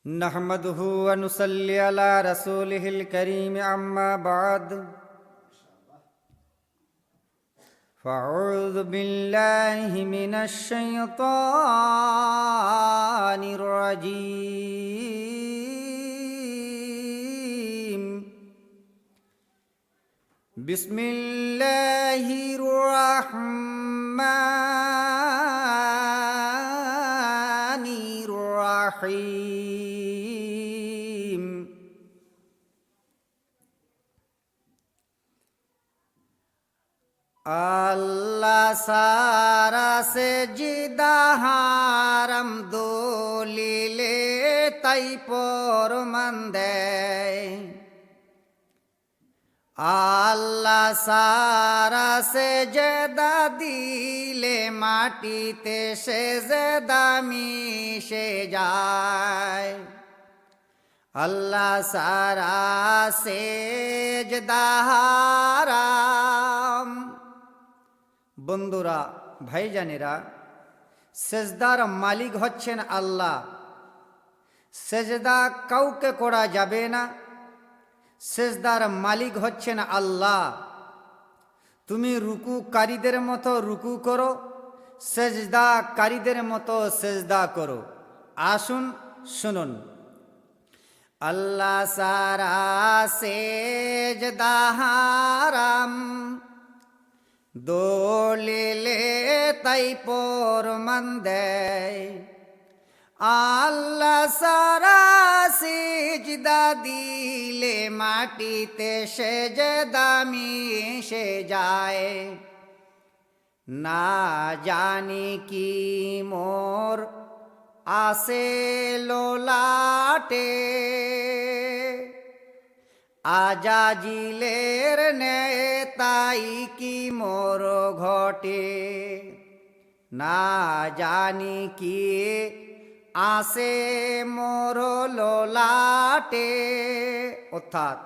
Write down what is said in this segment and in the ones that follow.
नहमदुहु व नुसल्ली अला रसूलिहिल करीम अम्मा बाद फ़अऊज़ु बिल्लाहि मिनश शैतानिर रजीम बिस्मिल्लाहिर रहमानिर रहीम। अल्लाह सारा से जिदा हारम दोलिले ताई पर मंदे আল্লাহ সারা সে জেদা দিলে মাটিতে সে জেদা মিশে যায়। আল্লাহ সারা সেজদা হারাম। বন্ধুরা, ভাইজানেরা, সেজদার মালিক হচ্ছেন আল্লাহ। সেজদা কাউকে করা যাবে না, সেজদার মালিক হচ্ছেন আল্লাহ। তুমি রুকুকারীদের মতো রুকু করো, সেজদাকারীদের মতো সেজদা করো। আসুন শুনুন। আল্লাহ সারা সেজদা হারাম, দলিলে তাই প্রমাণ দেয়। আল্লাহ সারা সিজদা দিলে মাটিতে সেজদা মিশে যায়। না জানি কি মোর আসে লোলাটে, আজাজিলের নেতাই কি মোর ঘটে। না জানি কি আসে মোর লোলাটে, অর্থাৎ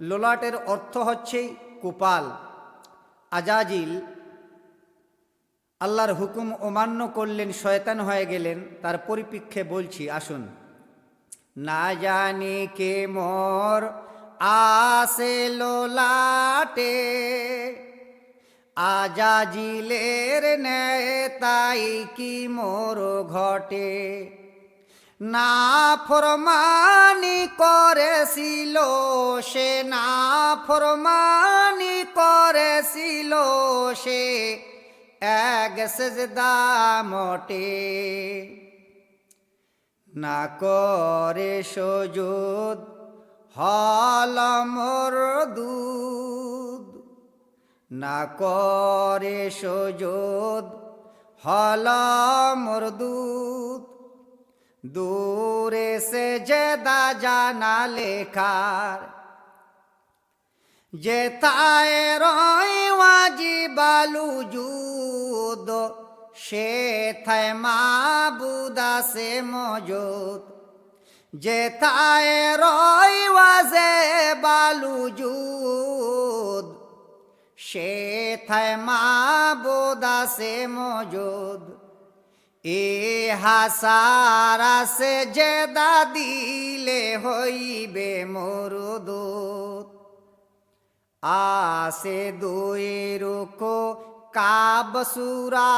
লোলাটের অর্থ হচ্ছে কুপাল। আজাজিল আল্লাহর হুকুম অমান্য করলেন, শয়তান হয়ে গেলেন। তার পরিপ্রেক্ষে বলছি, আসুন। না জানি কে মোর আসে লোলাটে, আজাজিলের নেতাই কি মোর ঘটে। না ফরমানি করেছিল সে, না ফরমানি করেছিল সে, এক সেজদা মোটে। না করে সুজুদ হল মোর দুধ, না করে সুজুদ হল মোর দুধ। দূরে সে জেদা জানা লেখার, যে তায় রয় ওয়াজিবালু জুদ, সে থায় মাবুদ আছে মজুদ। যে তায় রয় ওয়াজিবালু জুদ, সে থায় মাবুদ আছে মজুদ। এ হাসারা সে জেদা দিলে হইবে মরুদুত। আসে দুই রুকু কাব সূরা,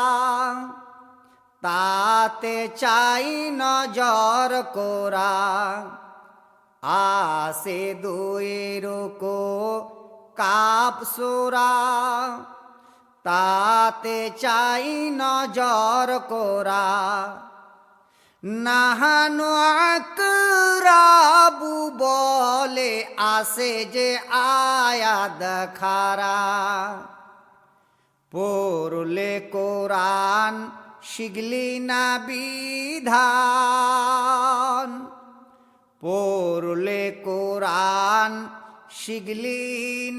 তাতে চাই নজর কোরা। আসে দুই রুকু কাব সূরা, তাতে চাই নজর কোরা। নাহানু আকরাবু বলে আসে যে আয়াত খারা। পড়লে কোরআন শিখলি না বিধান, পড়লে কোরআন শিখলি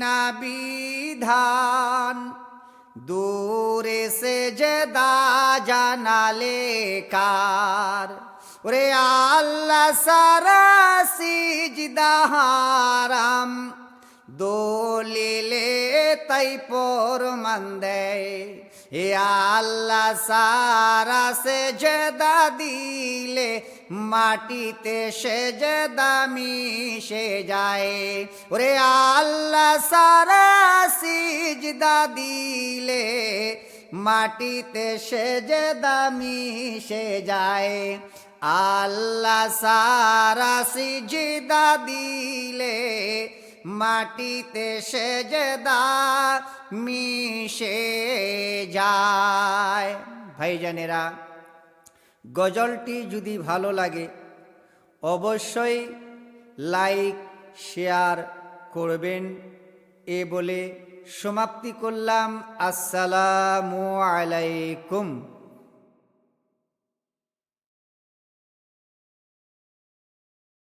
না বিধান। দূরে সে জেদা জানালে কার। ওরে আল্লাহ সারা সিজদা হারাম, দলিলে তাই প্রমাণ দেয়। এ আল্লাহ সারা সেজদা দিলে মাটিতে সেজদা মিশে যায়। ওরে আল্লাহ সারা সিজদা দিলে মাটিতে সেজদা মিশে যায়। আল্লাহ সারা সিজদা দিলে মাটিতে সেজদা মিশে যায়। ভাইজানেরা, গজলটি যদি ভালো লাগে অবশ্যই লাইক শেয়ার করবেন। এ বলে সমাপ্তি করলাম। আসসালামু আলাইকুম।